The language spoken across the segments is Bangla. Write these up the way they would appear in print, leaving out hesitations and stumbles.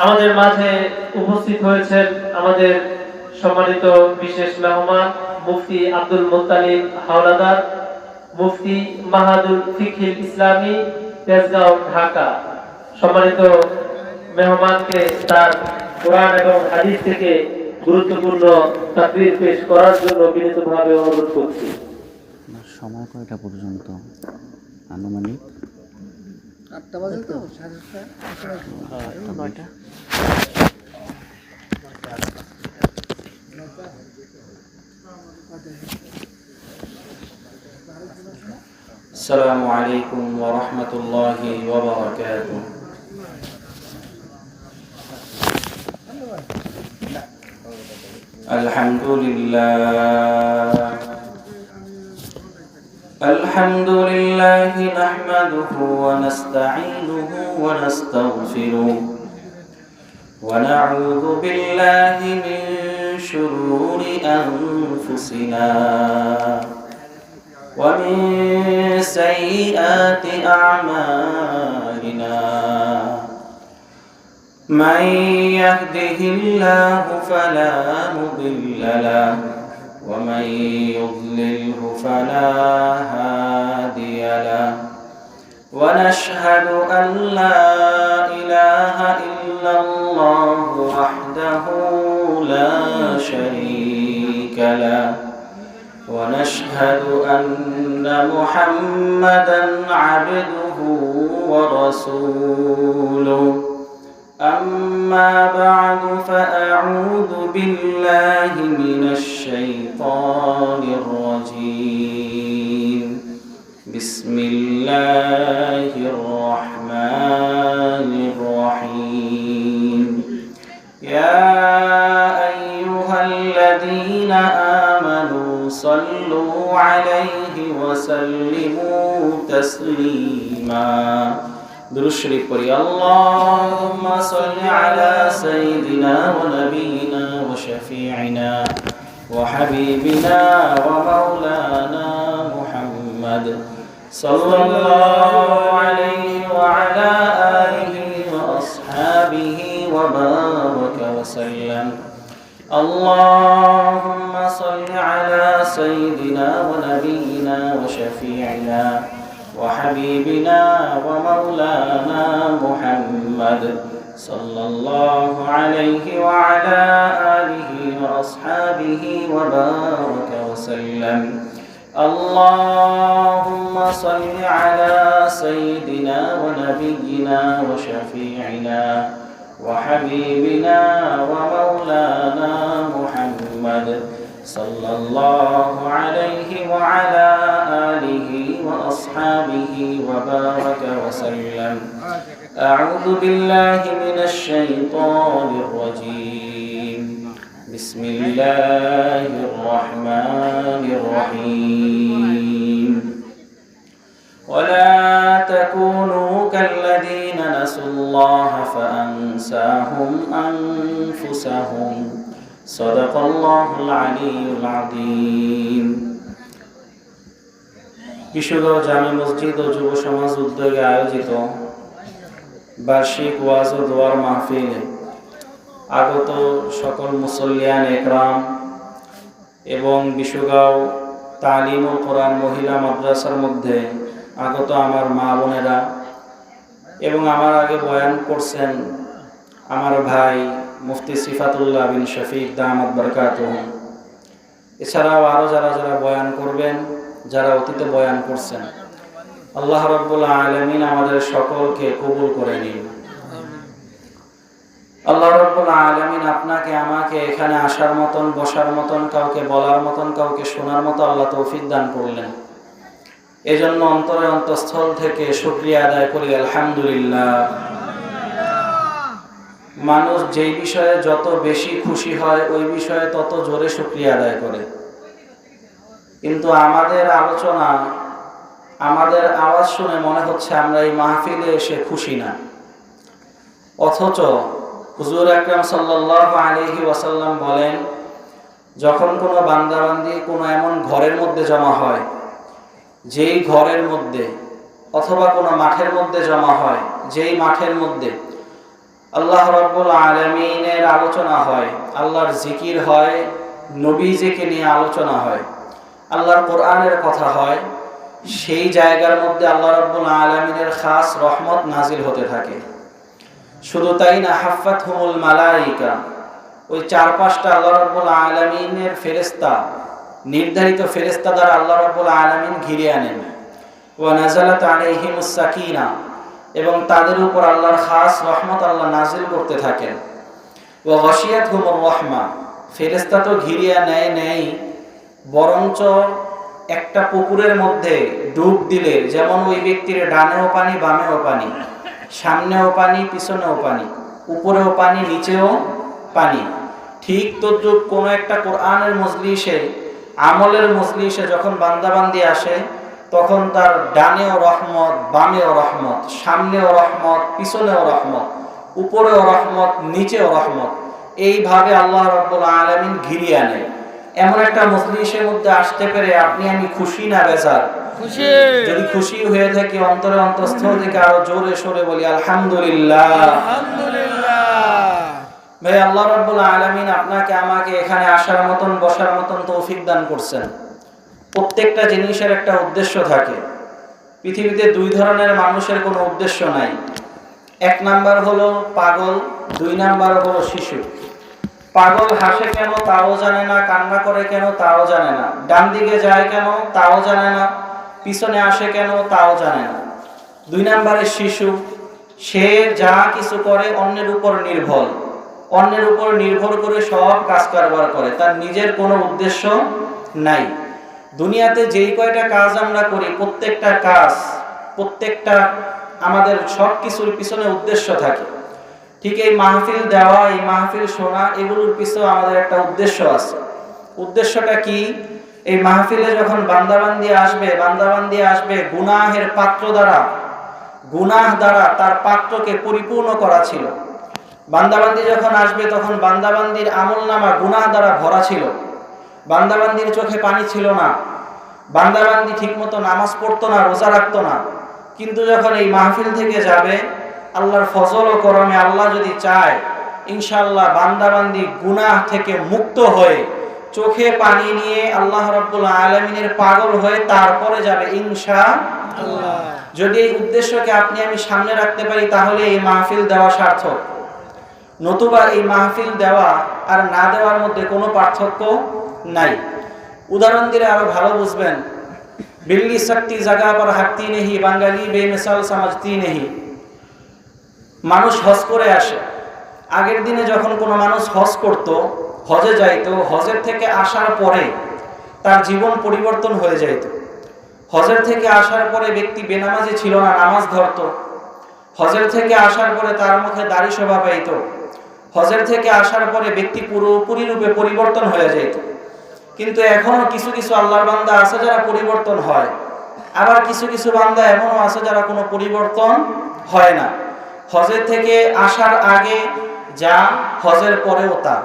আমাদের মাঝে উপস্থিত হয়েছেন আমাদের সম্মানিত বিশেষ মেহমান মুফতি আব্দুল মুত্তালিব হাওলাদার, মুফতি মাহাদুল ফিকহিল ইসলামী, তেজগাঁও, ঢাকা। সম্মানিত মেহমানকে তার কোরআন এবং হাদিস থেকে গুরুত্বপূর্ণ তাকরীর পেশ করার জন্য বিনীতভাবে অনুরোধ করছি। সময় কয়টা পর্যন্ত? আনুমানিক 8টা বাজে তো, 8:30, 9টা। السلام عليكم ورحمة الله وبركاته. الحمد لله نحمده ونستعينه ونستغفره ونعوذ بالله من شرور أنفسنا ومن سيئات أعمالنا. من يهده الله فلا مضل له ومن يضلله فلا هادي له. ونشهد أن لا إله إلا الله وحده لا شريك له. ونشهد أن محمدًا عبده ورسوله. أما بعد فأعوذ بالله من الشيطان الرجيم. بسم الله الرحمن الرحيم. يا أيها الذين آمنوا صلوا عليه وسلموا تسليما. درود شريف পড়ি। اللهم صل على سيدنا ونبينا وشفيعنا وحبيبنا ومولانا محمد صلى الله عليه وعلى آله وأصحابه وبارك وسلم. اللهم صل على سيدنا ونبينا وشفيعنا وحبيبنا ومولانا محمد صلى الله عليه وعلى آله وأصحابه وبارك وسلم. اللهم صل على سيدنا ونبينا وشفيعنا وحبيبنا ومولانا محمد صلى الله عليه وعلى آله وأصحابه وبارك وسلم. أعوذ بالله من الشيطان الرجيم. بسم الله الرحمن الرحيم. ولا تكونوا كالذين نسوا الله فأنساهم أنفسهم. صدق الله العلي العظيم. কিশোরগঞ্জ জামে মসজিদ ও যুব সমাজ উদ্যোগে আয়োজিত বার্ষিক ওয়াজ ও দোয়ার মাহফিলে আগত সকল মুসল্লিয়ান একরাম এবং বিশুগাঁও তালিম ও কোরআন মহিলা মাদ্রাসার মধ্যে আগত আমার মা বোনেরা এবং আমার আগে বয়ান করছেন আমার ভাই মুফতি সিফাতুল্লাহ বিন শফিক দামাত বরকাতুহু, এছাড়াও আরও যারা যারা বয়ান করবেন, যারা অতীতে বয়ান করছেন, আল্লাহ রাব্বুল আলামিন আমাদের সকলকে কবুল করে নিন। আল্লাহ রাব্বুল আলামিন আপনাকে আমাকে এখানে আসার মতন, বসার মতন, কাউকে বলার মতন, কাউকে শোনার মতো আল্লাহ তৌফিক দান করলেন। এজন্য অন্তরে অন্তঃস্থল থেকে শুকরিয়া আদায় করি আলহামদুলিল্লাহ। মানুষ যেই বিষয়ে যত বেশি খুশি হয় ওই বিষয়ে তত জোরে শুকরিয়া আদায় করে, কিন্তু আমাদের আলোচনা, আমাদের আওয়াজ শুনে মনে হচ্ছে আমরা এই মাহফিলে এসে খুশি না। অথচ হুজুর আকরাম সাল্লাল্লাহু আলাইহি ওয়াসাল্লাম বলেন, যখন কোনো বান্দাবান্দি কোনো এমন ঘরের মধ্যে জমা হয়, যেই ঘরের মধ্যে অথবা কোনো মাঠের মধ্যে জমা হয়, যেই মাঠের মধ্যে আল্লাহ রাব্বুল আলামিনের আলোচনা হয়, আল্লাহর জিকির হয়, নবীজিকে নিয়ে আলোচনা হয়, আল্লাহর কোরআনের কথা হয়, সেই জায়গার মধ্যে আল্লাহ রাব্বুল আলামিনের খাস রহমত নাজিল হতে থাকে। শুধু তাই না, হাফাতহুমুল মালাইকা, ওই 4-5টা আল্লাহ রাব্বুল আলামিনের ফেরেশতা, নির্ধারিত ফেরেশতা দ্বারা আল্লাহ রাব্বুল আলামিন ঘিরে আনেন। ওয়া নাযালাত আলাইহিমুস সাকিনা, এবং তাদের উপর আল্লাহর খাস রহমত আল্লাহ নাজিল করতে থাকেন। ওয়া গাশিয়াতহুমুর রাহমা, ফেরেশতা তো ঘিরিয়া নেয়, বরঞ্চ একটা পুকুরের মধ্যে ডুব দিলে যেমন ওই ব্যক্তির ডানেও পানি বামেও পানি, সামনেও পানি পিছনেও পানি, উপরেও পানি নিচেও পানি, ঠিক তদ্রুপ কোনো একটা কোরআনের মজলিসে, আমলের মজলিসে যখন বান্দাবান্দি আসে, তখন তার ডানেও রহমত বামেও রহমত, সামনেও রহমত পিছনেও রহমত, উপরেও রহমত নিচেও রহমত, এইভাবে আল্লাহ রাব্বুল আলামিন ঘিরিয়ে আনে। এমন একটা মজলিসের মধ্যে আসতে পেরে আপনি আমি খুশি না বেজার? খুশি। যদি খুশি হয়ে থাকি, অন্তরে অন্তঃস্থল থেকে আরো জোরে সোরে বলি আলহামদুলিল্লাহ। আলহামদুলিল্লাহ। ভাই, আল্লাহ রাব্বুল আলামিন আপনাকে আমাকে এখানে আসার মতন বসার মতন তৌফিক দান করছেন। প্রত্যেকটা জিনিসের একটা উদ্দেশ্য থাকে। পৃথিবীতে 2 ধরনের মানুষের কোনো উদ্দেশ্য নাই। 1 নাম্বার হলো পাগল, 2 নাম্বার হলো শিশু। পাগল হাসে কেন তাও জানে না, কান্না করে কেন তাও জানে না, ডান দিকে যায় কেন তাও জানে না, পিছনে আসে কেন তাও জানে না। 2 নাম্বারের শিশু, সে যা কিছু করে অন্যের উপর নির্ভর, অন্যের উপর নির্ভর করে সব কাজ কারবার করে, তার নিজের কোনো উদ্দেশ্য নাই। দুনিয়াতে যেই কয়টা কাজ আমরা করি, প্রত্যেকটা কাজ, প্রত্যেকটা আমাদের সব কিছুর পিছনে উদ্দেশ্য থাকে। ঠিক এই মাহফিল দেওয়া, এই মাহফিল শোনা, এগুলোর পিছনে আমাদের একটা উদ্দেশ্য আছে। উদ্দেশ্যটা কি? এই মাহফিলে যখন বান্দাবান্দি আসবে গুনাহের পাত্র দ্বারা, গুনাহ দ্বারা তার পাত্রকে পরিপূর্ণ করা ছিল। বান্দাবান্দি যখন আসবে তখন বান্দাবান্দির আমলনামা গুনাহ দ্বারা ভরা ছিল, বান্দাবান্দির চোখে পানি ছিল না, বান্দাবান্দি ঠিকমতো নামাজ পড়তো না, রোজা রাখতো না। কিন্তু যখন এই মাহফিল থেকে যাবে, আল্লাহর ফজল ও করমে আল্লাহ যদি চায়, ইনশাআল্লাহ বান্দাবান্দি গুনাহ থেকে মুক্ত হয়ে চোখে পানি নিয়ে আল্লাহ রাব্বুল আলামিনের পাগল হয়ে তারপরে যাবে ইনশাআল্লাহ। যদি এই উদ্দেশ্যকে আপনি আমি সামনে রাখতে পারি, তাহলে এই মাহফিল দেওয়া সার্থক। নতুবা এই মাহফিল দেওয়া আর না দেওয়ার মধ্যে কোনো পার্থক্য নাই। উদাহরণ দিলে আরো ভালো বুঝবেন। বিল্লি শক্তি জায়গা পর হাঁটতি নেহি, বাঙালি বেমিসাল সমাজতি নেহি। মানুষ হজ করে আসে। আগের দিনে যখন কোনো মানুষ হজ করত, হজে যাইতো, হজের থেকে আসার পরে তার জীবন পরিবর্তন হয়ে যাইত। হজের থেকে আসার পরে ব্যক্তি বেনামাজি ছিল না, নামাজ ধরত। হজের থেকে আসার পরে তার মুখে দাড়ি শোভা পাইত। হজের থেকে আসার পরে ব্যক্তি পুরোপুরি রূপে পরিবর্তন হয়ে যেত। কিন্তু এখনো কিছু কিছু আল্লাহর বান্দা আছে যারা পরিবর্তন হয়, আবার কিছু কিছু বান্দা এমনও আছে যারা কোনো পরিবর্তন হয় না। হজের থেকে আসার আগে যা, হজের পরেও তা।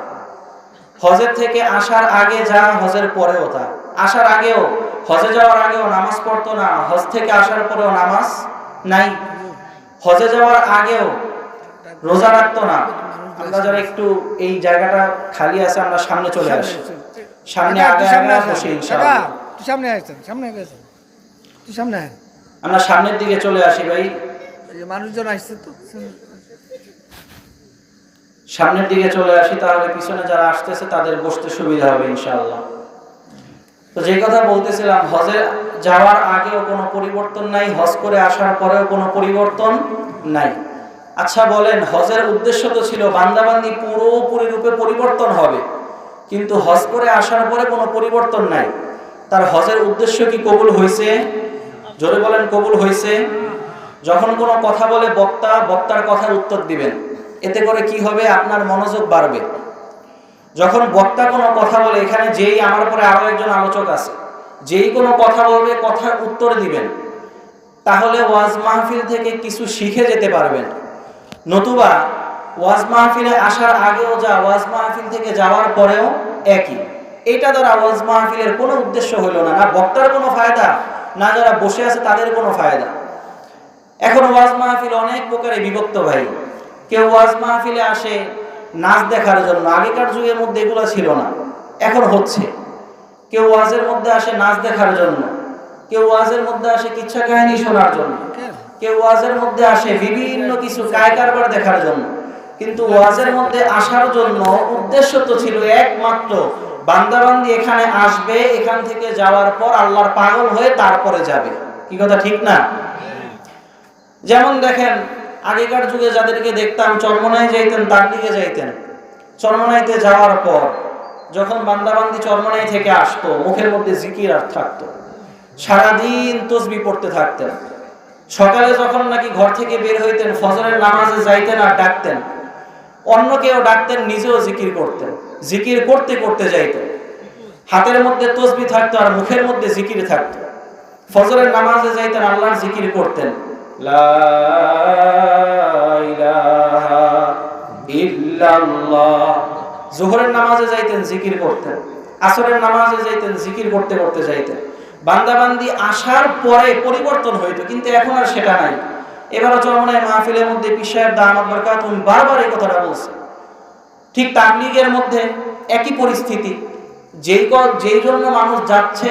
হজের থেকে আসার আগে যা, হজের পরেও তা। আসার আগেও, হজে যাওয়ার আগেও নামাজ পড়তো না, হজ থেকে আসার পরেও নামাজ নাই। হজে যাওয়ার আগেও রোজা রাখতো না। আমরা যারা একটু এই জায়গাটা খালি আছে, আমরা সামনে চলে আসি, সামনে আগে বসে ইনশাআল্লাহ। তুই সামনে আসছেন, সামনে গেছেন, তুই সামনে আয়। আমরা সামনের দিকে চলে আসি ভাই, এই মানুষজন আসছে তো, সামনের দিকে চলে আসি, তাহলে পিছনে যারা আসতেছে তাদের বসতে সুবিধা হবে ইনশাআল্লাহ। তো যে কথা বলতেছিলাম, হজে যাওয়ার আগেও কোনো পরিবর্তন নাই, হজ করে আসার পরেও কোনো পরিবর্তন নাই। আচ্ছা বলেন, হজের উদ্দেশ্য তো ছিল বান্দাবান্দি পুরোপুরি রূপে পরিবর্তন হবে, কিন্তু হজ করে আসার পরে কোনো পরিবর্তন নাই। তার হজের উদ্দেশ্য কি কবুল হয়েছে? জোরে বলেন, কবুল হয়েছে? যখন কোনো কথা বলে বক্তা, বক্তার কথার উত্তর দিবেন, এতে করে কি হবে? আপনার মনোযোগ বাড়বে। যখন বক্তা কোনো কথা বলে, এখানে যেই আমার পরে আরো একজন আলোচক আছে, যেই কোনো কথা বলবে কথার উত্তর দিবেন, তাহলে ওয়াজ মাহফিল থেকে কিছু শিখে যেতে পারবেন। নতুবা ওয়াজ মাহফিলে আসার আগেও যা, ওয়াজ মাহফিল থেকে যাওয়ার পরেও একই। এটা দ্বারা ওয়াজ মাহফিলের কোনো উদ্দেশ্য হলো না, না বক্তার কোনো ফায়দা, না যারা বসে আছে তাদের কোনো ফায়দা। এখন ওয়াজ মাহফিল অনেক প্রকারে বিভক্ত ভাই। কেউ ওয়াজ মাহফিলে আসে নাচ দেখার জন্য, আগেকার যুগের মধ্যে এগুলো ছিল না, এখন হচ্ছে। কেউ ওয়াজের মধ্যে আসে নাচ দেখার জন্য, কেউ ওয়াজের মধ্যে আসে কিচ্ছা কাহিনী শোনার জন্য, কেউ ওয়াজের মধ্যে আসে বিভিন্ন কিছু কায় কারবার দেখার জন্য। কিন্তু ওয়াজের মধ্যে আসার জন্য উদ্দেশ্য তো ছিল একমাত্র, বান্দাবান্দি এখানে আসবে, এখান থেকে যাওয়ার পর আল্লাহর পাগল হয়ে তারপরে যাবে। কি কথা ঠিক না? যেমন দেখেন আগেকার যুগে যাদেরকে দেখতাম চরমনাই যাইতেন, তাবলিগে যাইতেন, চরমনাইতে যাওয়ার পর যখন বান্দাবান্দি চরমনাই থেকে আসতো, মুখের মধ্যে জিকির আর থাকতো, সারাদিন তসবিহ পড়তে থাকতেন। সকালে যখন নাকি ঘর থেকে বের হইতেন, ফজরের নামাজে যাইতেন আর ডাকতেন, অন্য কেউ ডাকতেন, নিজেও জিকির করতেন, জিকির করতে করতে যাইতেন। হাতের মধ্যে তসবিহ থাকতো আর মুখের মধ্যে জিকির থাকতো। ফজরের নামাজে যাইতেন, আল্লাহর জিকির করতেন, লা ইলাহা ইল্লাল্লাহ। যোহরের নামাজে যাইতেন, জিকির করতেন, আসরের নামাজে যাইতেন, জিকির করতে করতে যাইতেন। বান্দাবান্দি আসার পরে পরিবর্তন হইতো, কিন্তু এখন আর সেটা নাই। এবারও চরমনাই মাহফিলের মধ্যে পীর সাহেব দামাত বরকাতুহু বারবার এই কথাটা বলছে। ঠিক তাবলীগের মধ্যে একই পরিস্থিতি, যেই জন্য মানুষ যাচ্ছে,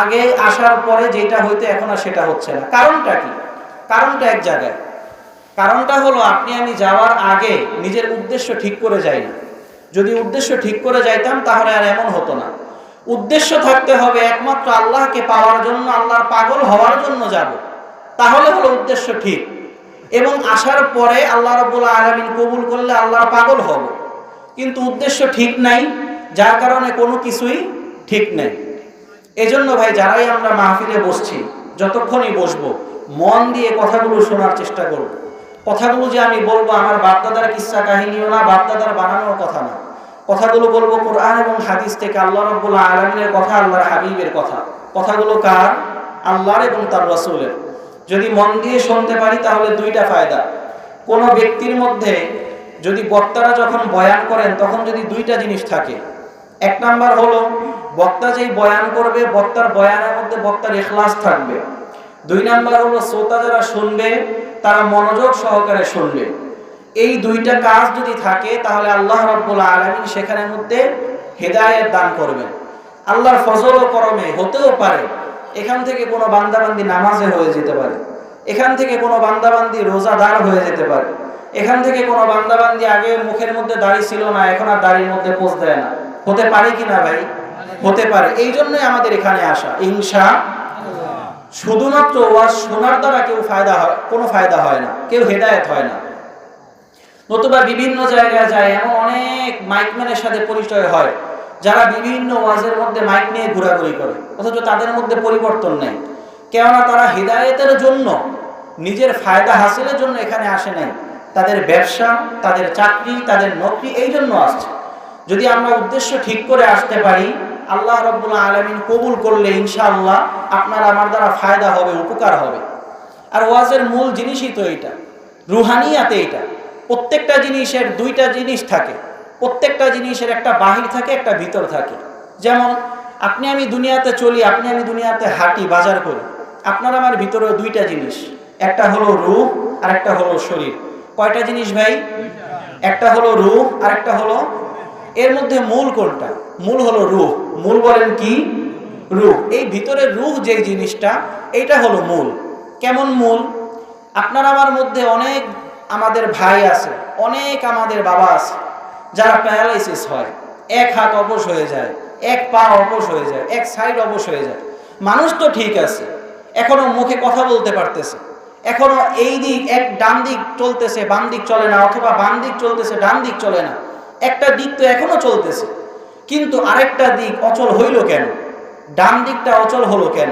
আগে আসার পরে যেটা হইতো এখন আর সেটা হচ্ছে না। কারণটা কি? কারণটা এক জায়গায়। কারণটা হলো আপনি আমি যাওয়ার আগে নিজের উদ্দেশ্য ঠিক করে যাই না। যদি উদ্দেশ্য ঠিক করে যাইতাম তাহলে আর এমন হতো না। উদ্দেশ্য থাকতে হবে একমাত্র আল্লাহকে পাওয়ার জন্য, আল্লাহর পাগল হওয়ার জন্য যাব, তাহলে হলো উদ্দেশ্য ঠিক। এবং আসার পরে আল্লাহ রাব্বুল আলামিন কবুল করলে আল্লাহর পাগল হব। কিন্তু উদ্দেশ্য ঠিক নাই, যার কারণে কোনো কিছুই ঠিক নেই। এজন্য ভাই যারাই আমরা মাহফিলে বসছি, যতক্ষণই বসবো মন দিয়ে কথাগুলো শোনার চেষ্টা করব। কথাগুলো যে আমি বলবো আমার বাপদাদার কিচ্ছা কাহিনীও না, বাপদাদার বানানোর কথা না। কথাগুলো বলবো কোরআন এবং হাদিস থেকে, আল্লাহ রাব্বুল আলামিনের কথা, আল্লাহর হাবিবের কথা। কথাগুলো কার? আল্লাহর এবং তার রাসূলের। যদি মন দিয়ে শুনতে পারি তাহলে দুইটা ফায়দা। কোনো ব্যক্তির মধ্যে যদি বক্তারা যখন বয়ান করেন তখন যদি দুইটা জিনিস থাকে, এক নাম্বার হলো বক্তা যেই বয়ান করবে বক্তার বয়ানের মধ্যে বক্তার ইখলাস থাকবে। দুই নাম্বার হলো শ্রোতা যারা শুনবে তারা মনোযোগ সহকারে শুনবে। এই দুইটা কাজ যদি থাকে তাহলে আল্লাহ রাব্বুল আলামিন সেখানের মধ্যে হেদায়েত দান করবেন। আল্লাহর ফজল ও করমে হতেও পারে এখান থেকে কোনো বান্দাবান্দি নামাজে হয়ে যেতে পারে, এখান থেকে কোনো বান্দাবান্দি রোজাদার হয়ে যেতে পারে, এখান থেকে কোনো বান্দাবান্দি আগে মুখের মধ্যে দাড়ি ছিল না, এখন আর দাড়ির মধ্যে পোঁছ দেয় না। হতে পারে কি না ভাই? হতে পারে। এই জন্যই আমাদের এখানে আসা ইনশাআল্লাহ। শুধুমাত্র ওয়াজ শোনার দ্বারা কোনো ফায়দা হয় না, কেউ হেদায়েত হয় না। নতুবা বিভিন্ন জায়গায় যায়, এমন অনেক মাইকম্যানের সাথে পরিচয় হয় যারা বিভিন্ন ওয়াজের মধ্যে মাইক নিয়ে ঘোরাঘুরি করে, অথচ তাদের মধ্যে পরিবর্তন নেই। কেননা তারা হেদায়েতের জন্য, নিজের ফায়দা হাসিলের জন্য এখানে আসে নাই। তাদের ব্যবসা, তাদের চাকরি, তাদের নকরি, এই জন্য আসছে। যদি আমরা উদ্দেশ্য ঠিক করে আসতে পারি, আল্লাহ রাব্বুল আলামিন কবুল করলে ইনশাআল্লাহ আপনার আমার দ্বারা ফায়দা হবে, উপকার হবে। আর ওয়াজের মূল জিনিসই তো এইটা, রুহানিয়াতে এইটা। প্রত্যেকটা জিনিসের দুইটা জিনিস থাকে, প্রত্যেকটা জিনিসের একটা বাহির থাকে, একটা ভিতর থাকে। যেমন আপনি আমি দুনিয়াতে চলি, আপনি আমি দুনিয়াতে হাঁটি, বাজার করি, আপনার আমার ভিতরেও দুইটা জিনিস, একটা হলো রূহ আর একটা হলো শরীর। কয়টা জিনিস ভাই? একটা হলো রূহ আর একটা হলো, এর মধ্যে মূল কোনটা? মূল হলো রূহ। মূল বলেন কি? রূহ। এই ভিতরের রূহ যে জিনিসটা, এইটা হলো মূল। কেমন মূল? আপনার আমার মধ্যে অনেক আমাদের ভাই আছে, অনেক আমাদের বাবা আছে যারা প্যারালাইসিস হয়, এক হাত অবশ হয়ে যায়, এক পা অবশ হয়ে যায়, এক সাইড অবশ হয়ে যায়। মানুষ তো ঠিক আছে, এখনো মুখে কথা বলতে পারতেছে, এখনো এই দিক এক ডান দিক চলতেছে, বাম দিক চলে না, অথবা বাম দিক চলতেছে, ডান দিক চলে না। একটা দিক তো এখনো চলতেছে, কিন্তু আরেকটা দিক অচল হইল কেন? ডান দিকটা অচল হলো কেন?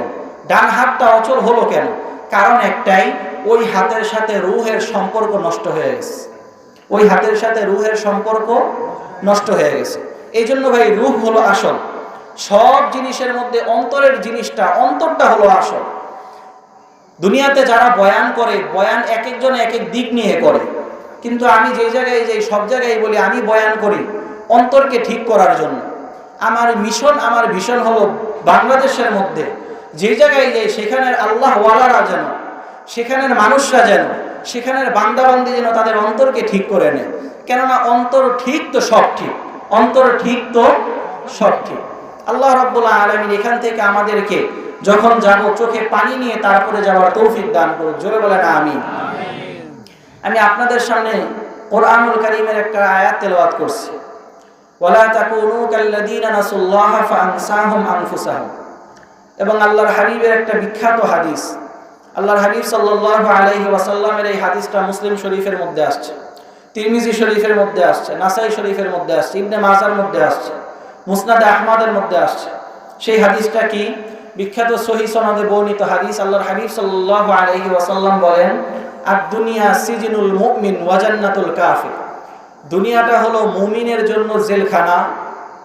ডান হাতটা অচল হলো কেন? কারণ একটাই, ওই হাতের সাথে রূহের সম্পর্ক নষ্ট হয়ে গেছে। ওই হাতের সাথে রূহের সম্পর্ক নষ্ট হয়ে গেছে। এই জন্য ভাই রূহ হলো আসল। সব জিনিসের মধ্যে অন্তরের জিনিসটা, অন্তরটা হলো আসল। দুনিয়াতে যারা বয়ান করে, বয়ান এক একজনে এক এক দিক নিয়ে করে, কিন্তু আমি যে জায়গায় যাই সব জায়গায় বলি আমি বয়ান করি অন্তরকে ঠিক করার জন্য। আমার মিশন, আমার ভিশন হলো বাংলাদেশের মধ্যে যে জায়গায় যাই সেখানের আল্লাহ ওয়ালারা যেন, সেখানের মানুষরা যেন সেখানের বান্দাবান্দি যেন তাদের অন্তরকে ঠিক করে নেয়, কেননা অন্তর ঠিক তো সব ঠিক, অন্তর ঠিক তো সব ঠিক। আল্লাহ রাব্বুল আলামিন এখান থেকে আমাদেরকে যখন যাব চোখে পানি নিয়ে তারপরে যাওয়ার তৌফিক দান করুন, জোরে বলেন আমিন। আমি আপনাদের সামনে কোরআনুল কারীমের একটা আয়াত তেলাওয়াত করছি, ওয়ালা তাকুনু কাল্লাযীনা নাসুল্লাহা ফাআনসাহুম আনফুসাহুম। এবং আল্লাহর হাবিবের একটা বিখ্যাত হাদিস, আল্লাহর হাবিব সাল্লাল্লাহু আলাইহি ওয়াসাল্লামের এই হাদিসটা মুসলিম শরীফের মধ্যে আসছে, তিরমিজি শরীফের মধ্যে আসছে, নাসাই শরীফের মধ্যে আসছে, ইবনে মাজার মধ্যে আসছে, মুসনাদে আহমদের মধ্যে আসছে। সেই হাদিসটা কি? বিখ্যাত সহিহ সনদে বর্ণিত হাদিস। আল্লাহর হাবিব সাল্লাল্লাহু আলাইহি ওয়াসাল্লাম বলেন, আদ-দুনিয়া সিজনুল মুমিন ওয়া জান্নাতুল কাফির। দুনিয়াটা হলো মুমিনের জন্য জেলখানা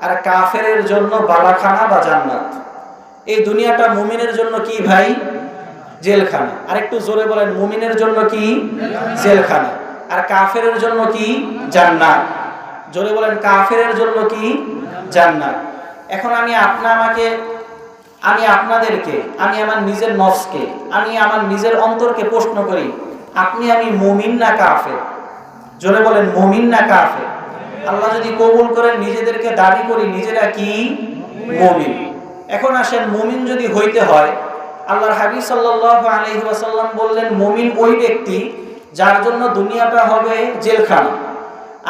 আর কাফেরের জন্য বালাখানা বা জান্নাত। এই দুনিয়াটা মুমিনের জন্য কি ভাই? জেলখানা। আর একটু জোরে বলেন, মুমিনের জন্য কি? জেলখানা। আর কাফেরের জন্য কি? জান্নাত। জোরে বলেন, কাফেরের জন্য কি? জান্নাত। এখন আমি আপনাদেরকে, আমি আমার নিজের নফসকে, আমি আমার নিজের অন্তরকে প্রশ্ন করি, আমি মুমিন না কাফের? জোরে বলেন, মুমিন না কাফের? আল্লাহ যদি কবুল করেন, নিজেদেরকে দাবি করি নিজেরা কি? মুমিন। এখন আসেন, মুমিন যদি হইতে হয়, আল্লাহর হাবিব সাল্লাল্লাহু আলাইহি ওয়াসাল্লাম বললেন, মুমিন ওই ব্যক্তি যার জন্য দুনিয়াটা হবে জেলখানা,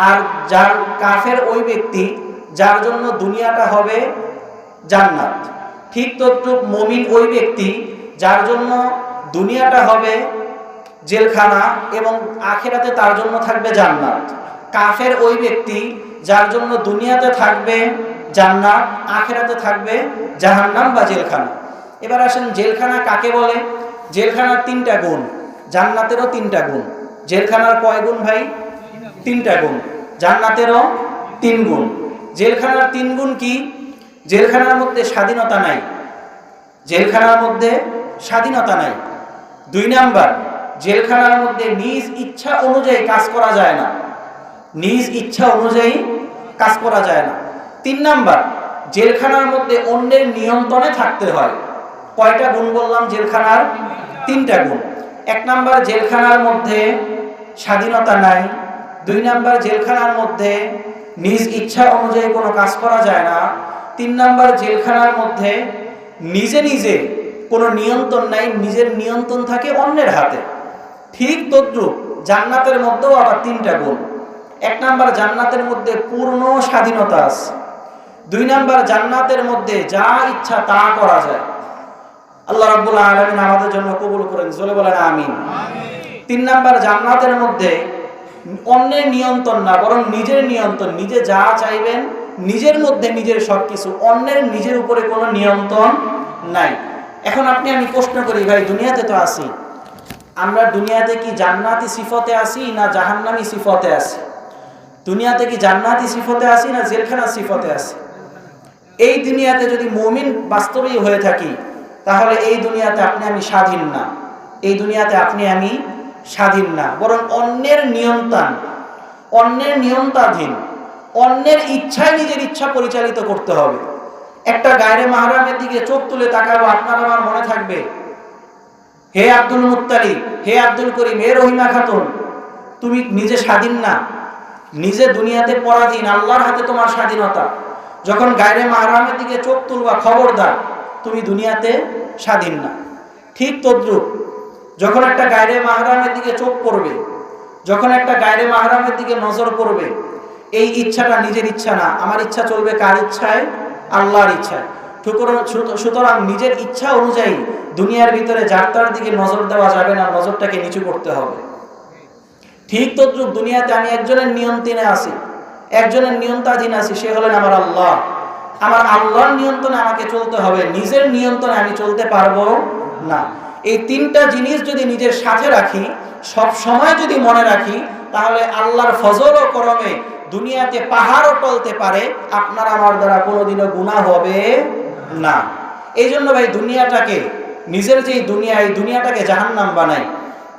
আর যার কাফের ওই ব্যক্তি যার জন্য দুনিয়াটা হবে জান্নাত। ঠিক তদ্রূপ মুমিন ওই ব্যক্তি যার জন্য দুনিয়াটা হবে জেলখানা এবং আখিরাতে তার জন্য থাকবে জান্নাত। কাফের ওই ব্যক্তি যার জন্য দুনিয়াতে থাকবে জান্নাত, আখিরাতে থাকবে জাহান্নাম বা জেলখানা। এবার আসেন, জেলখানা কাকে বলে? জেলখানার 3টা গুণ, জান্নাতেরও 3টা গুণ। জেলখানার কয় গুণ ভাই? 3টা গুণ। জান্নাতেরও 3 গুণ। জেলখানার 3 গুণ কি? জেলখানার মধ্যে স্বাধীনতা নাই, জেলখানার মধ্যে স্বাধীনতা নাই। 2 নাম্বার, জেলখানার মধ্যে নিজ ইচ্ছা অনুযায়ী কাজ করা যায় না, নিজ ইচ্ছা অনুযায়ী কাজ করা যায় না। 3 নাম্বার, জেলখানার মধ্যে অন্যের নিয়ন্ত্রণে থাকতে হয়। কয়টা গুণ বললাম? জেলখানার 3টা গুণ। 1 নাম্বার, জেলখানার মধ্যে স্বাধীনতা নাই। 2 নাম্বার, জেলখানার মধ্যে নিজ ইচ্ছা অনুযায়ী কোনো কাজ করা যায় না। 3 নাম্বার, জেলখানার মধ্যে নিজে নিজে কোনো নিয়ন্ত্রণ নাই, নিজের নিয়ন্ত্রণ থাকে অন্যের হাতে। ঠিক তদ্রূপ জান্নাতের মধ্যেও আবার 3টা গুণ। 1 নাম্বার, জান্নাতের মধ্যে পূর্ণ স্বাধীনতা আছে। 2 নাম্বার, জান্নাতের মধ্যে যা ইচ্ছা তা করা যায়। আল্লাহ রাব্বুল আলামিন আমাদের জন্য কবুল করেন, জোরে বলেন আমিন। 3 নাম্বার, জান্নাতের মধ্যে অন্যের নিয়ন্ত্রণ না, বরং নিজের নিয়ন্ত্রণ, নিজে যা চাইবেন নিজের মধ্যে নিজের সবকিছু, অন্যের নিজের উপরে কোনো নিয়ন্ত্রণ নাই। এখন আমি প্রশ্ন করি, ভাই দুনিয়াতে তো আছি, আমরা দুনিয়াতে কি জান্নাতি সিফতে আছি না জাহান্নামী সিফতে আছি? দুনিয়াতে কি জান্নাতি সিফতে আছি না জেলখানার সিফতে আছি? এই দুনিয়াতে যদি মুমিন বাস্তবেই হয়ে থাকি, তাহলে এই দুনিয়াতে আমি স্বাধীন না, এই দুনিয়াতে আমি স্বাধীন না, বরং অন্যের নিয়ন্ত্রণ, অন্যের নিয়ন্ত্রণাধীন, অন্যের ইচ্ছায় নিজের ইচ্ছা পরিচালিত করতে হবে। একটা গায়রে মাহরামের দিকে চোখ তুলে তাকাবো, আপনার আমার মনে থাকবে, হে আব্দুল মুত্তালিব, হে আব্দুল করিম, হে রহিমা খাতুন, তুমি নিজে স্বাধীন না, নিজে দুনিয়াতে পরাধীন, আল্লাহর হাতে তোমার স্বাধীনতা। যখন গায়রে মাহরামের দিকে চোখ তুলবা, খবরদার, তুমি দুনিয়াতে স্বাধীন না। ঠিক তদ্রূপ যখন একটা গায়রে মাহরামের দিকে চোখ পড়বে, যখন একটা গায়রে মাহরামের দিকে নজর পড়বে, এই ইচ্ছাটা নিজের ইচ্ছা না, আমার ইচ্ছা চলবে কার ইচ্ছায়? আল্লাহর ইচ্ছায়। সুতরাং নিজের ইচ্ছা অনুযায়ী দুনিয়ার ভিতরে যার তার দিকে নজর দেওয়া যাবে না, নজরটাকে নিচু করতে হবে। ঠিক তদ্রূপ দুনিয়াতে আমি একজনের নিয়ন্ত্রণে আছি, একজনের নিয়ন্ত্রণাধীন আছি, সে হলেন আমার আল্লাহ। আমার আল্লাহর নিয়ন্ত্রণে আমাকে চলতে হবে, নিজের নিয়ন্ত্রণে আমি চলতে পারবো না। এই 3টা জিনিস যদি নিজের সাথে রাখি, সব সময় যদি মনে রাখি, তাহলে আল্লাহর ফজল ও করমে দুনিয়াতে পাহাড়ও টলতে পারে, আপনার আমার দ্বারা কোনোদিনও গুনাহ হবে না। এই জন্য ভাই দুনিয়াটাকে, নিজের যেই দুনিয়া, এই দুনিয়াটাকে জাহান্নাম বানাই,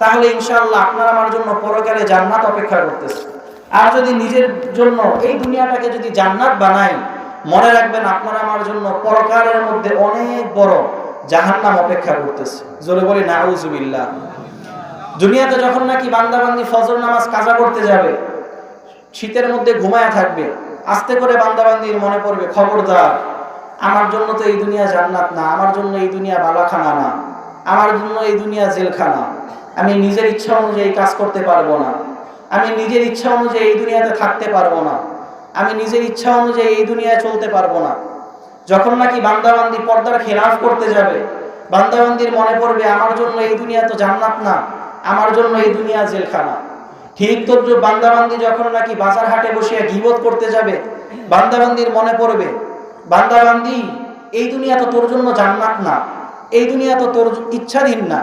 তাহলে ইনশাআল্লাহ আপনার আমার জন্য পরকালে জান্নাত অপেক্ষা করতেছে। আর যদি নিজের জন্য এই দুনিয়াটাকে যদি জান্নাত বানাই, মনে রাখবেন আপনার আমার জন্য পরকালের মধ্যে অনেক বড় জাহান্নাম অপেক্ষা করতেছে। জোরে বলি নাউজুবিল্লাহ। দুনিয়াতে যখন নাকি বান্দাবান্দি ফজর নামাজ কাজা করতে যাবে, শীতের মধ্যে ঘুমায়া থাকবে, আস্তে করে বান্দাবান্দির মনে পড়বে, খবরদার, আমার জন্য তো এই দুনিয়া জান্নাত না, আমার জন্য এই দুনিয়া বালাখানা না, আমার জন্য এই দুনিয়া জেলখানা। আমি নিজের ইচ্ছা অনুযায়ী কাজ করতে পারবো না, আমি নিজের ইচ্ছা অনুযায়ী এই দুনিয়াতে থাকতে পারবো না, আমি নিজের ইচ্ছা অনুযায়ী এই দুনিয়ায় চলতে পারবো না। যখন নাকি বান্দাবান্দি পর্দার খেলাফ করতে যাবে, বান্দাবান্দির মনে পড়বে, আমার জন্য এই দুনিয়া তো জান্নাত না, আমার জন্য এই দুনিয়া জেলখানা। ঠিক তো বান্দাবান্দি যখন নাকি বাজার হাটে বসে গীবত করতে যাবে, বান্দাবান্দির মনে পড়বে, বান্দাবান্দি, এই দুনিয়া তো তোর জন্য জান্নাত না, এই দুনিয়া তো তোর ইচ্ছাধীন না,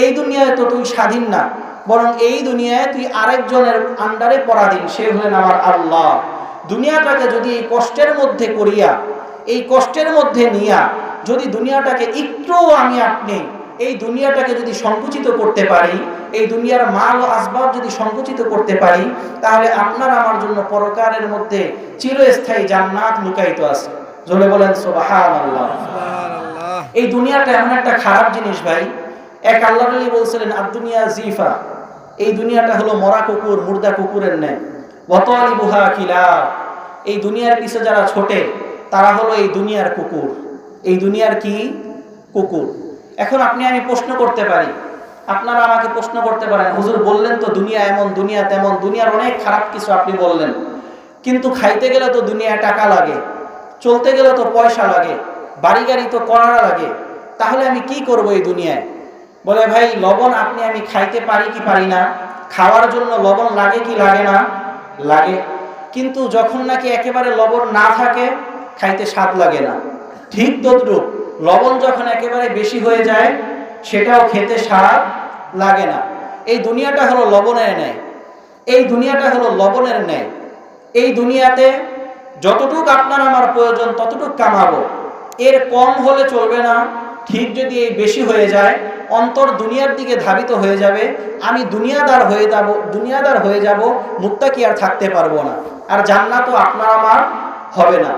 এই দুনিয়ায় তো তুই স্বাধীন না, বরং এই দুনিয়ায় তুই আরেকজনের আন্ডারে পরাধীন, সে হলেন আমার আল্লাহ। দুনিয়াটাকে যদি এই কষ্টের মধ্যে করিয়া, এই কষ্টের মধ্যে নিয়া যদি দুনিয়াটাকে একটু আমি আপনি এই দুনিয়াটাকে যদি সংকুচিত করতে পারি, এই দুনিয়ার মাল ও আসবাব যদি সংকুচিত করতে পারি, তাহলে আপনার আমার জন্য পরকালের মধ্যে চিরস্থায়ী জান্নাত লুকায়িত আছে। জোরে বলেন সুবহানাল্লাহ। এই দুনিয়াটা এমন একটা খারাপ জিনিস ভাই। এক আল্লাহর ওলি বলছিলেন, আদ-দুনিয়া জিফা, এই দুনিয়াটা হলো মরা কুকুর, মুর্দা কুকুরের ন্যায়। ওয়াতালিবুহা কিলাব, এই দুনিয়ার পিছে যারা ছোটে তারা হলো এই দুনিয়ার কুকুর। এই দুনিয়ার কি? কুকুর। এখন আপনি আমি প্রশ্ন করতে পারি, আপনারা আমাকে প্রশ্ন করতে পারেন, হুজুর বললেন তো দুনিয়া এমন, দুনিয়া তেমন, দুনিয়ার অনেক খারাপ কিছু আপনি বললেন, কিন্তু খাইতে গেলে তো দুনিয়ায় টাকা লাগে, চলতে গেলে তো পয়সা লাগে, বাড়ি গাড়ি তো করা লাগে, তাহলে আমি কি করব এই দুনিয়ায়? বলে, ভাই, লবণ আপনি আমি খাইতে পারি কি পারি না? খাওয়ার জন্য লবণ লাগে কি লাগে না? লাগে। কিন্তু যখন নাকি একেবারে লবণ না থাকে, খাইতে স্বাদ লাগে না। ঠিক তদ্রূপ লবণ যখন একেবারে বেশি হয়ে যায়, সেটাও খেতে স্বাদ লাগে না। এই দুনিয়াটা হলো লবণের ন্যায়, এই দুনিয়াটা হলো লবণের ন্যায়। এই দুনিয়াতে যতটুক আপনার আমার প্রয়োজন ততটুক কামাবো, এর কম হলে চলবে না। ঠিক যদি এই বেশি হয়ে যায়, অন্তর দুনিয়ার দিকে ধাবিত হয়ে যাবে, আমি দুনিয়াদার হয়ে যাব, মুত্তাকি আর থাকতে পারবো না, আর জান্নাতও আপনার আমার হবে না।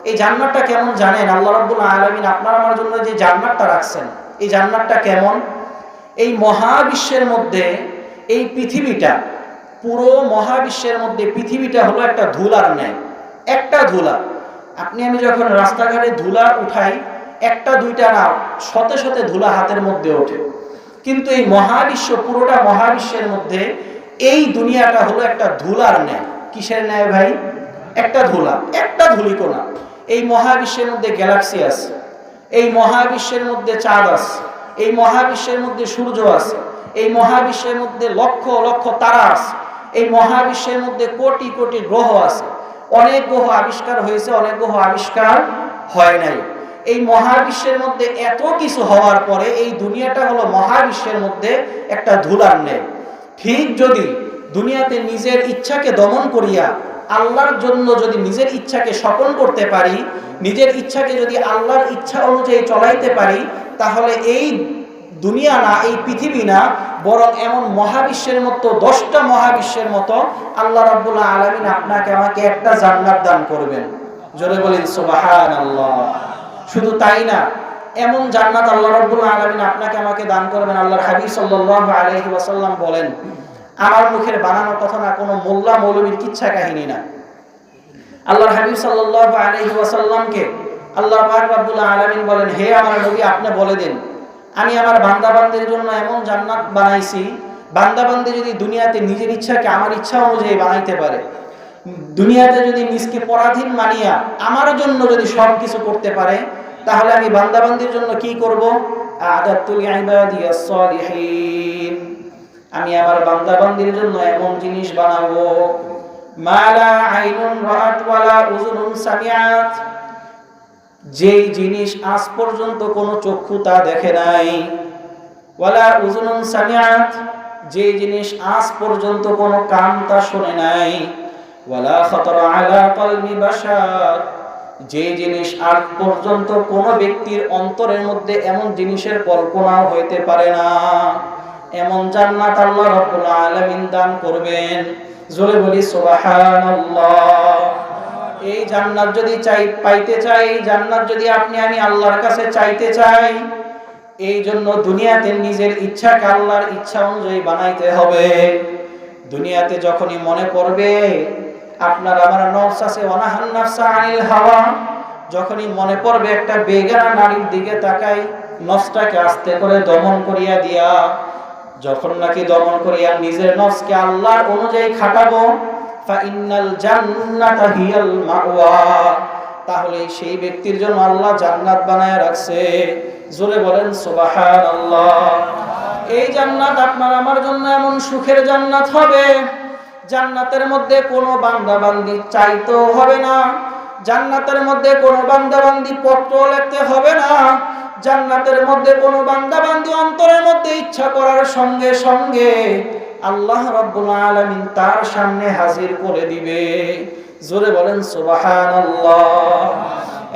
এই জান্নাতটা কেমন জানেন? আল্লাহ রাব্বুল আলামিন আপনার আমার জন্য যে জান্নাতটা রাখছেন, এই জান্নাতটা কেমন? এই মহাবিশ্বের মধ্যে এই পৃথিবীটা, পুরো মহাবিশ্বের মধ্যে পৃথিবীটা হলো একটা ধুলার ন্যায়। একটা ধুলা, আপনি আমি যখন রাস্তাঘাটে ধুলা উঠাই, একটা দুইটা না, শতে শতে ধুলা হাতের মধ্যে ওঠে। কিন্তু এই মহাবিশ্ব, পুরোটা মহাবিশ্বের মধ্যে এই দুনিয়াটা হলো একটা ধুলার ন্যায়। কিসের ন্যায় ভাই? একটা ধুলা, একটা ধূলিকণা। এই মহাবিশ্বের মধ্যে গ্যালাক্সি আছে, এই মহাবিশ্বের মধ্যে চাঁদ আছে, এই মহাবিশ্বের মধ্যে সূর্য আছে, এই মহাবিশ্বের মধ্যে লক্ষ লক্ষ তারা আছে, এই মহাবিশ্বের মধ্যে কোটি কোটি গ্রহ আছে। অনেক গ্রহ আবিষ্কার হয়েছে, অনেক গ্রহ আবিষ্কার হয় নাই। এই মহাবিশ্বের মধ্যে এত কিছু হওয়ার পরে এই দুনিয়াটা হলো মহাবিশ্বের মধ্যে একটা ধুলার ন্যায়। ঠিক যদি দুনিয়াতে নিজের ইচ্ছাকে দমন করিয়া আল্লাহর জন্য যদি নিজের ইচ্ছাকে সফল করতে পারি, নিজের ইচ্ছাকে যদি আল্লাহর ইচ্ছা অনুযায়ী চলাইতে পারি, তাহলে এই দুনিয়া না, এই পৃথিবী না, বরং এমন মহাবিশ্বের মতো 10টা মহাবিশ্বের মতো আল্লাহ রাব্বুল আলামিন আপনাকে আমাকে একটা জান্নাত দান করবেন। জোরে বলেন সুবহানাল্লাহ। শুধু তাই না, এমন জান্নাত আল্লাহ রাব্বুল আলামিন আপনাকে আমাকে দান করবেন। আল্লাহর হাবিব সাল্লাল্লাহু আলাইহি ওয়াসাল্লাম বলেন, আমার মুখের বানানো কথা না, কোনো মোল্লা মৌলবীর কিচ্ছা কাহিনী না। আল্লাহর হাবিব সাল্লাল্লাহু আলাইহি ওয়াসাল্লামকে আল্লাহ পাক রব্বুল আলামিন বলেন, হে আমার নবী, আপনি বলে দেন, আমি আমার বান্দাবান্দির জন্য এমন জান্নাত বানাইছি, বান্দাবান্দি যদি দুনিয়াতে নিজের ইচ্ছাকে আমার ইচ্ছা অনুযায়ী বানাইতে পারে, দুনিয়াতে যদি নিজকে পরাধীন মানিয়া আমার জন্য যদি সব কিছু করতে পারে, তাহলে আমি বান্দাবান্দির জন্য কি করব? আদাতুল ইবাদিয়াস সালিহিন, আমি আমার বান্দাবান্দির জন্য এমন জিনিস বানাবো, মালা আইনুন রাআত ওয়ালা উযুনুন সামিআত, যেই জিনিস আজ পর্যন্ত কোনো চক্ষু তা দেখে নাই, ওয়ালা উযুনুন সামিআত, যেই জিনিস আজ পর্যন্ত কোনো কান তা শুনে নাই, ওয়ালা খাতারা আলা কলবি বাশার, যে জিনিস আজ পর্যন্ত কোনো ব্যক্তির অন্তরের মধ্যে এমন জিনিসের কল্পনাও হইতে পারে না, এমন জান্নাত আল্লাহ রাব্বুল আলামিন দান করবেন। জোরে বলি সুবহানাল্লাহ। এই জান্নাত যদি পাইতে চাই, এই জান্নাত যদি আপনি আমি আল্লাহর কাছে চাইতে চাই, এই জন্য দুনিয়াতে নিজের ইচ্ছাকে আল্লাহর ইচ্ছা অনুযায়ী বানাইতে হবে। দুনিয়াতে যখনই মনে পড়বে আপনার আমার নফস আছে, ওয়ানাহান নাফসা আনিল হাওয়া, যখনই মনে পড়বে একটা বেগানা নারীর দিকে তাকাই, নফসটাকে আস্তে করে দমন করিয়া দিয়া, যখন নাকি দমন করিয়া নিজের নফসকে আল্লাহর অনুযায়ী খাটাবো, ফা ইন্নাল জান্নাতা হিয়াল মাওয়া, তাহলে সেই ব্যক্তির জন্য আল্লাহ জান্নাত বানায় রাখছে। জোরে বলেন সুবহানাল্লাহ। এই জান্নাত আপনার আমার জন্য এমন সুখের জান্নাত হবে, জান্নাতের মধ্যে কোনো বান্দাবান্দি চাইতেও হবে না, জান্নাতের মধ্যে কোনো বান্দাবান্দি পত্র লিখতে হবে না, জান্নাতের মধ্যে কোনো বান্দাবান্দি অন্তরের মধ্যে ইচ্ছা করার সঙ্গে সঙ্গে আল্লাহ রাব্বুল আলামিন তার সামনে হাজির করে দিবে। জোরে বলেন সুবহানাল্লাহ।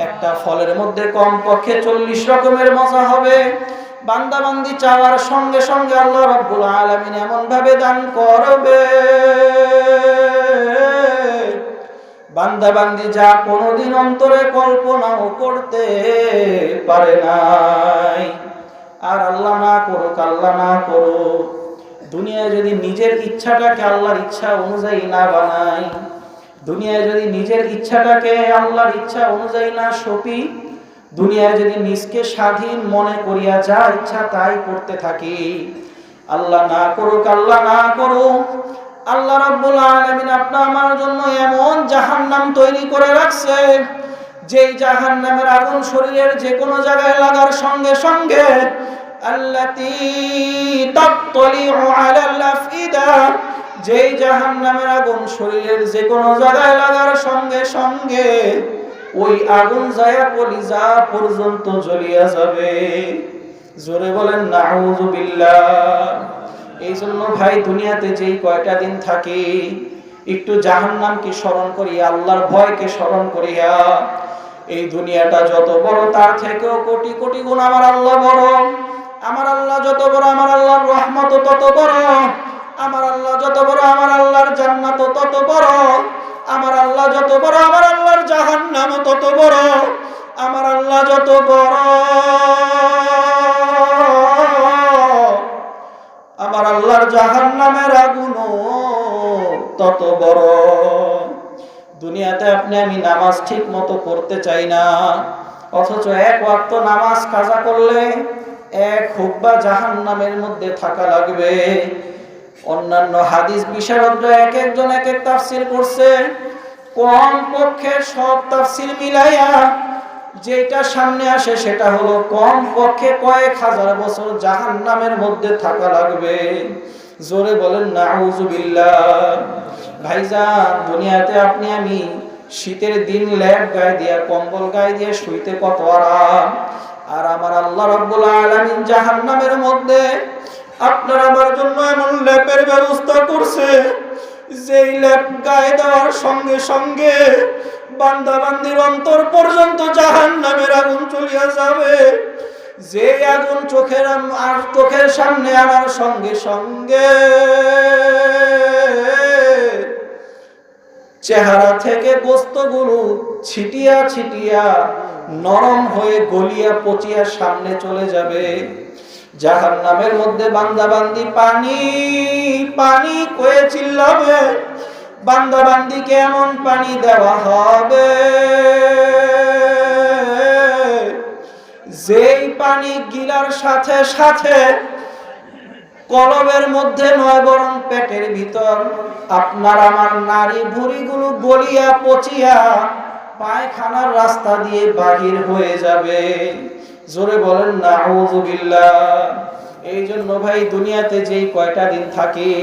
একটা ফলের মধ্যে কমপক্ষে 40 রকমের মজা হবে, বান্দাবান্দি চাওয়ার সঙ্গে সঙ্গে আল্লাহ রাব্বুল আলামিন এমন ভাবে দান করবে, বান্দাবান্দি যা কোনোদিন অন্তরে কল্পনাও করতে পারে নাই। আর আল্লাহ না করুক, আল্লাহ না করুক, দুনিয়ায় যদি নিজের ইচ্ছাটাকে আল্লাহর ইচ্ছা অনুযায়ী না বানাই, দুনিয়ায় যদি নিজের ইচ্ছাটাকে আল্লাহর ইচ্ছা অনুযায়ী না সপি, দুনিয়ায় যদি নিজকে স্বাধীন মনে করিয়া যা ইচ্ছা তাই করতে থাকি, আল্লাহ না করুক, আল্লাহ না করুক, আল্লাহ রাব্বুল আলামিন আপনার আমার জন্য এমন জাহান্নাম তৈরি করে রাখছে, যেই জাহান্নামের আগুন শরীরের যে কোনো জায়গায় লাগার সঙ্গে সঙ্গে আল্লাতী তাত্তালিউ আলাল আফইদা, যেই জাহান্নামের আগুন শরীরের যে কোনো জায়গায় লাগার সঙ্গে সঙ্গে ওই আগুন যায় কলিজা পর্যন্ত জ্বলিয়া যাবে। জোরে বলেন নাউযুবিল্লাহ। এই জন্য ভাই দুনিয়াতে যেই কয়টা দিন থাকি একটু জাহান্নামকে স্মরণ করিয়া, আল্লাহর ভয়কে স্মরণ করিয়া, এই দুনিয়াটা যত বড় তার থেকেও কোটি কোটি গুণ আমার আল্লাহ বড়, আমার আল্লাহ যত বড় আমার আল্লাহর রহমত তত বড়, আমার আল্লাহ যত বড় আমার আল্লাহর জান্নাত তত বড়, আমার আল্লাহ যত বড় আমার আল্লাহর জাহান্নাম তত বড়, আমার আল্লাহ যত বড় আমার আল্লাহর জাহান্নামের আগুনও তত বড়। দুনিয়াতে আপনি আমি নামাজ ঠিক মতো পড়তে চাই না, অথচ এক ওয়াক্ত নামাজ কাজা করলে এক হুব্বা জাহান্নামের মধ্যে থাকা লাগবে। অন্যান্য হাদিস বিশারদরা এক একজন এক এক তাফসীর করছে, কম পক্ষে সব তাফসীর মিলাইয়া যেটা সামনে আসে সেটা হলো কম পক্ষে কয়েক হাজার বছর জাহান্নামের মধ্যে থাকা লাগবে। জোরে বলেন নাউযুবিল্লাহ। ভাইজান দুনিয়াতে আপনি আমি শীতের দিন ল্যাপ গায়ে দিয়া, কম্বল গায়ে দিয়ে শুইতে কত আরাম, আর আমার আল্লাহ রাব্বুল আলামিন জাহান্নামের মধ্যে আপনার আমার জন্য এমন ল্যাপের ব্যবস্থা করছে, যেই ল্যাপ গায়ে দেওয়ার সঙ্গে সঙ্গে বান্দা বান্দির অন্তর পর্যন্ত জাহান্নামের আগুন চলিয়া যাবে। যে আগুন চোখের সামনে আনার সঙ্গে সঙ্গে চেহারা থেকে গোস্তগুলো ছিটিয়া ছিটিয়া নরম হয়ে গলিয়া পচিয়া সামনে চলে যাবে। জাহান্নামের মধ্যে বান্দা বান্দি পানি পানি কয়ে চিল্লাবে, বান্দা বান্দিকে এমন পানি দেওয়া হবে যেই পানি গিলার সাথে সাথে কলবের মধ্যে নয় বরং পেটের ভিতর আপনার আমার নারী ভুঁড়িগুলো গলিয়া পচিয়া পায়খানার রাস্তা দিয়ে বাহির হয়ে যাবে। জোরে বলেন নাউযুবিল্লাহ। এই জন্য ভাই দুনিয়াতে যেই কয়টা দিন থাকি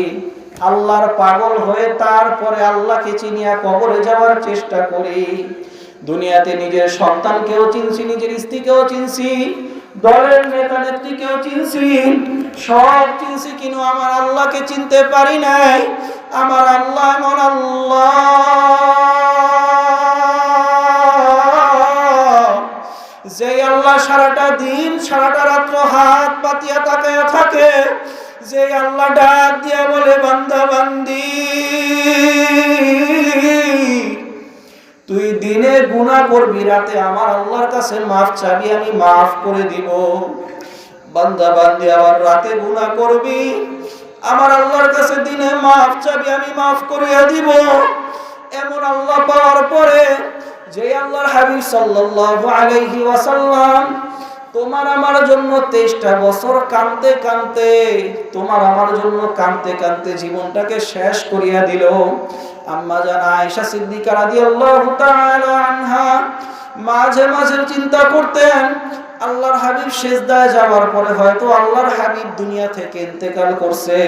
আল্লাহর পাগল হয়ে তারপরে আল্লাহকে চিনিয়া কবরে যাওয়ার চেষ্টা করি। দুনিয়াতে নিজের সন্তানকেও চিনছি, নিজের স্ত্রীকেও চিনছি, দলের নেতা নেত্রীকেও চিনছি, সব চিনছি, কিন্তু আমার আল্লাহকে চিনতে পারি নাই। আমার আল্লাহ এমন আল্লাহ যে আল্লাহ সারাটা দিন সারাটা রাত্র হাত পাতিয়া তাকায়া থাকে, যে আল্লাহ ডাক দিয়া বলে বান্দা বান্দি তুই দিনে গুনাহ করবি, রাতে আমার আল্লাহর কাছে মাফ চাবি, আমি মাফ করে দিব। বান্দা বান্দি আবার রাতে গুনাহ করবি, আমার আল্লাহর কাছে দিনে মাফ চাবি, আমি মাফ করিয়া দিব। এমন আল্লাহ পাওয়ার পরে যে আল্লাহর হাবিব সাল্লাল্লাহু আলাইহি ওয়াসাল্লাম তোমার আমার জন্য 23টা বছর কাঁদতে কাঁদতে, তোমার আমার জন্য কাঁদতে কাঁদতে জীবনটাকে শেষ করিয়া দিল। আম্মা জান আয়েশা সিদ্দিকা রাদিয়াল্লাহু তাআলা আনহা মাঝে মাঝে চিন্তা করতেন, আল্লাহর হাবিব সিজদায় যাওয়ার পরে হয়তো আল্লাহর হাবিব দুনিয়া থেকে ইন্তেকাল করছে।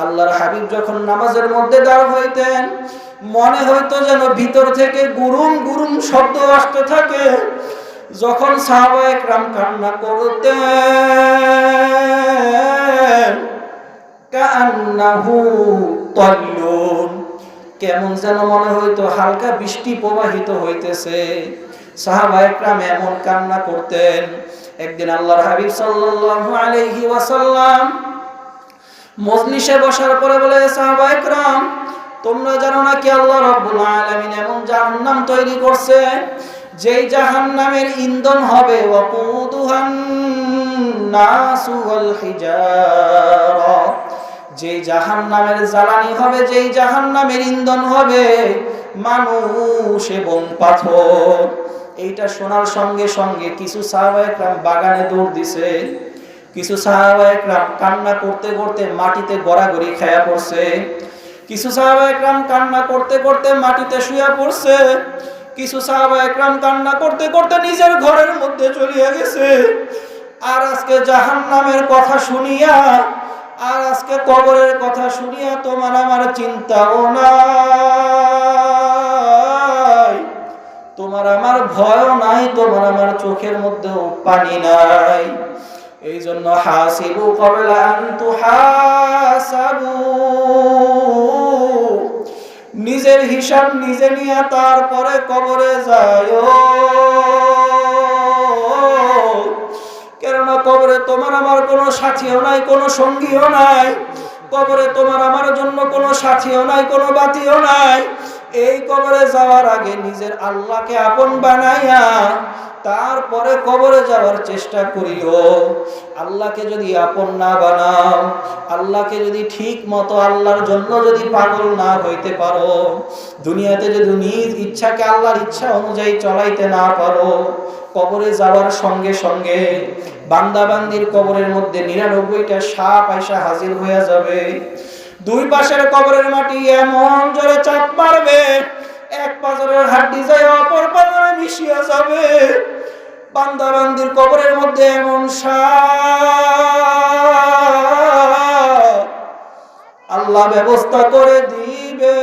আল্লাহর হাবিব যখন নামাজের মধ্যে দাঁড় হইতেন, মনে হইতো যেন ভিতর থেকে গুরুম গুরুম শব্দ আসতে থাকে। যখন সাহাবায়ে কেরাম কান্না করতেন, কান্নাহু তাল্লুন, কেমন যেন মনে হইতো হালকা বৃষ্টি প্রবাহিত হইতেছে। সাহাবায়ে কেরাম এমন কান্না করতেন। একদিন আল্লাহর হাবিব সাল্লাল্লাহু আলাইহি ওয়াসাল্লাম মজলিসে বসার পরে বলে, সাহাবায়ে কেরাম তোমরা জানো না কি আল্লাহ রাব্বুল আলামিন এমন জাহান্নাম তৈরি করছে যেই জাহান্নামের ইন্ধন হবে ওয়াকুদুহান নাসু ওয়াল হিজারা, যেই জাহান্নামের জ্বালানি হবে, যেই জাহান্নামের ইন্ধন হবে মানুষ এবং পাথর। এইটা শোনার সঙ্গে সঙ্গে কিছু সাহাবায়ে কেরাম বাগানে দৌড় দিছে, কিছু সাহাবায়ে কেরাম কান্না করতে করতে মাটিতে গড়াগড়ি খায়া পড়ছে, কিছু সাহাবায়ে কেরাম কান্না করতে করতে মাটিতে শুয়ে পড়ছে, কিছু সাহাবায়ে কেরাম কান্না করতে করতে নিজের ঘরের মধ্যে চলিয়া গেছে। আর আজকে জাহান্নামের কথা শুনিয়া, আর আজকে কবরের কথা শুনিয়া তোমার আমার চিন্তাও নাই, তোমার আমার ভয়ও নাই, তোমার আমার চোখের মধ্যেও পানি নাই। এই জন্য হাসিবু ক্বাবলা আন তুহাসাবু, নিজের হিসাব নিজে নিয়ে তারপরে কবরে যায়ও। কেননা কবরে তোমার আমার কোনো সাথীও নাই, কোনো সঙ্গীও নাই। কবরে তোমার আমার জন্য কোনো সাথীও নাই, কোনো বাতিও নাই। এই কবরে যাওয়ার আগে নিজের আল্লাহকে আপন বানাইয়া তারপরে কবরে যাওয়ার চেষ্টা করিও। আল্লাহকে যদি আপন না বানাও, আল্লাহকে যদি ঠিক মতো আল্লাহর জন্য যদি পাগল না হইতে পারো, দুনিয়াতে যদি নিজ ইচ্ছাকে আল্লাহর ইচ্ছা অনুযায়ী চলাইতে না পারো, কবরে যাওয়ার সঙ্গে সঙ্গে বান্দা বান্দির কবরের মধ্যে 99টা সাপ আইসা হাজির হয়ে যাবে। দুই পাশের কবরের মাটি এমন জোরে চাপ মারবে, এক পাজরের হাড্ডি যায় অপর পাজরে মিশিয়া যাবে। বান্দা বান্দির কবরের মধ্যে এমন সাপ আল্লাহ ব্যবস্থা করে দিবে,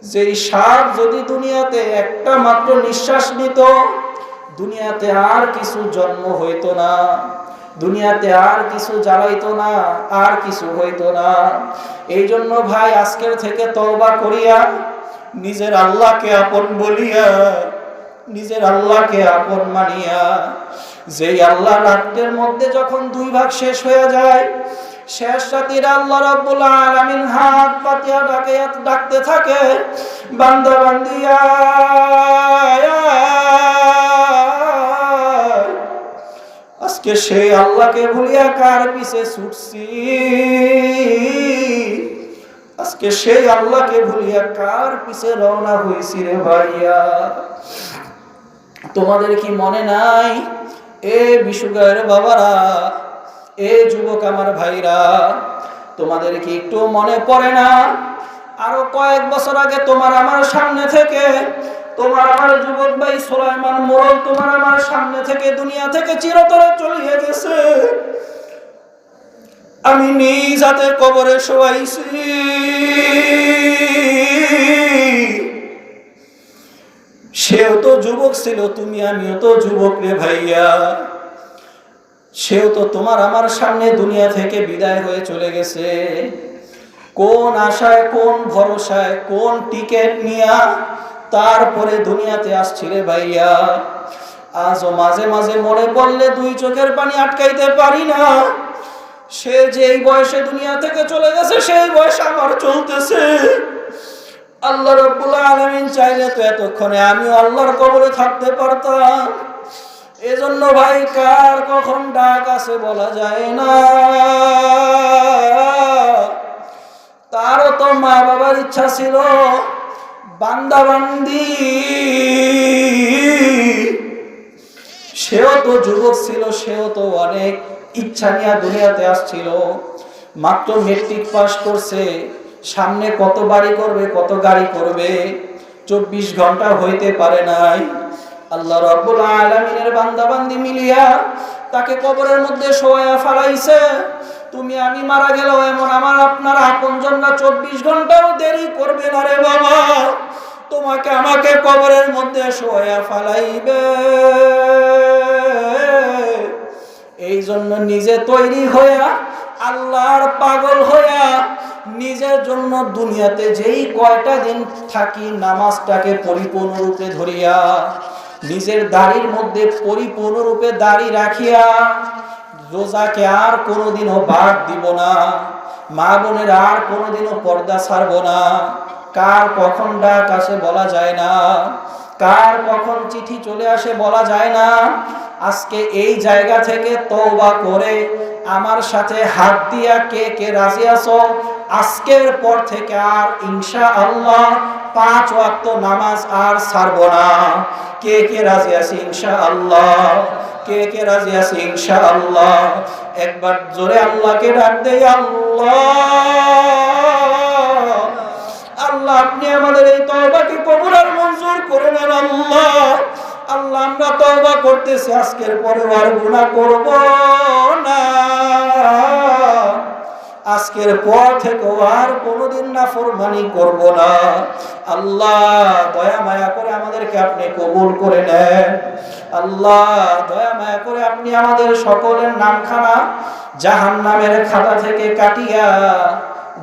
যেই সাপ যদি দুনিয়াতে একটা মাত্র নিঃশ্বাস নিত, দুনিয়াতে আর কিছু জন্ম হইতো না, দুনিয়াতে আর কিছু জ্বালাইতো না, আর কিছু হইতো না। এই জন্য ভাই আজকের থেকে তওবা করিয়া নিজের আল্লাহকে আপন বলিয়া, নিজের আল্লাহকে আপন মানিয়া, যেই আল্লাহ রাতের মধ্যে যখন 2 ভাগ শেষ হয়ে যায়, শেষ রাতের আল্লাহ রাব্বুল আলামিন হাত পাতিয়া ডাকতে থাকে, বান্দা বান্দিয়া আজকে সেই আল্লাহকে ভুলিয়া কার পিছে ছুটছি, আজকে সেই আল্লাহকে ভুলিয়া কার পিছে রওনা হইছি রে ভাইয়া। তোমাদের কি মনে নাই এ বিশুগায়ের বাবারা, এ যুবক আমার ভাইরা, তোমাদের কি একটু মনে পড়ে না আরো কয়েক বছর আগে তোমার আমার সামনে থেকে, তোমার আমার যুবক ভাই সুলাইমান মোড়ল তোমার আমার সামনে থেকে দুনিয়া থেকে চিরতরে চলিয়ে গেছে। আমি নিজ হাতে কবরে শোয়াইছি। সেও তো যুবক ছিল, তুমি আমিও তো যুবক রে ভাইয়া। সেও তো তোমার আমার সামনে দুনিয়া থেকে বিদায় হয়ে চলে গেছে। কোন আশায়, কোন ভরসায়, কোন টিকেট নিয়া তারপরে দুনিয়াতে আসছিলে ভাইয়া। আজও মাঝে মাঝে মনে পড়লে 2 চোখের পানি আটকাইতে পারি না। সে যেই বয়সে দুনিয়া থেকে চলে গেছে, সেই বয়স আমার চলতেছে। আল্লাহ রাব্বুল আলামিন চাইলে তো এতক্ষণে আমিও আল্লাহর কবরে থাকতে পারতাম। এজন্য ভাই কার কখন ডাক আছে বলা যায় না। তারও তো মা বাবার ইচ্ছা ছিল, বান্দা বান্দি, সেও তো যুবক ছিল, সেও তো অনেক ইচ্ছা নিয়ে দুনিয়াতে আসছিল। মাত্র মেট্রিক পাস করছে, সামনে কত বাড়ি করবে, কত গাড়ি করবে, 24 ঘন্টা হইতে পারে নাই। আল্লাহ রাব্বুল আলামিনের বান্দা বান্দি মিলিয়া তাকে কবরের মধ্যে শোয়া ফালাইছে। তুমি আমি মারা গেলেও এমন আমার আপনার আপনজনরা 24 ঘন্টাও দেরি করবে না রে বাবা, তোমাকে আমাকে কবরের মধ্যে শোয়া ফালাইবে। এই জন্য নিজে তৈরি হইয়া, আল্লাহর পাগল হইয়া, নিজের জন্য দুনিয়াতে যেই কয়টা দিন থাকি নামাজটাকে পরিপূর্ণরূপে ধরিয়া, নিজের দাড়ির মধ্যে পরিপূর্ণরূপে দাড়ি রাখিয়া, রোজাকে আর কোনোদিনও বাদ দিব না, মা বোনের আর কোনোদিনও পর্দা ছাড়ব না। কার কখন ডাক আসে বলা যায় না, কার কখন চিঠি চলে আসে বলা যায় না। আজকে এই জায়গা থেকে তওবা করে আমার সাথে হাত দিয়া কে কে রাজি আছো, আজকের পর থেকে আর ইনশাআল্লাহ 5 ওয়াক্ত নামাজ আর ছাড়ব না। কে কে রাজি আছে ইনশাআল্লাহ? কে কে রাজি আছে ইনশাআল্লাহ? একবার জোরে আল্লাহকে ডাক দেই, আল্লাহ, আল্লাহ আপনি আমাদের এই তওবাকে কবুল আর মঞ্জুর করে নেন। আল্লাহ, আল্লাহ আমরা তওবা করতেছি, আজকের পরে আর গুনাহ করব না, আজকের পর থেকে আর কোনোদিন নাফরমানি করব না। আল্লাহ দয়া মায়া করে আমাদেরকে আপনি কবুল করে নেন। আল্লাহ দয়া মায়া করে আপনি আমাদের সকলের নামখানা জাহান্নামের খাতা থেকে কাটিয়া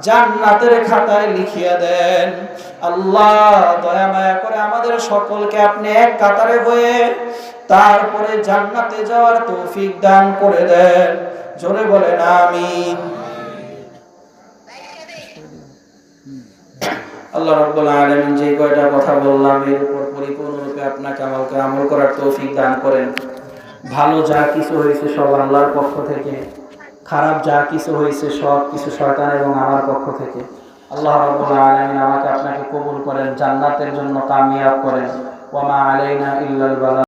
জান্নাতের খাতায় লিখিয়া দেন। আল্লাহ দয়া মায়া করে আমাদের সকলকে আপনি এক কাতারে হয়ে তারপরে জান্নাতে যাওয়ার তৌফিক দান করে দেন। জোরে বলেন আমিন। আল্লাহ রাব্বুল আলামিন যে কয়টা কথা বললাম এর উপর পরিপূর্ণরূপে আপনাকে আমাকে আমল করার তৌফিক দান করেন। ভালো যা কিছু হয়েছে সব আল্লাহর পক্ষ থেকে, খারাপ যা কিছু হয়েছে সব কিছু শয়তান এবং আমার পক্ষ থেকে। আল্লাহ রাব্বুল আলামিন আমাকে আপনাকে কবুল করেন, জান্নাতের জন্য কামিয়াব করেন। ওয়া মা আলাইনা ইল্লাল বালাগ।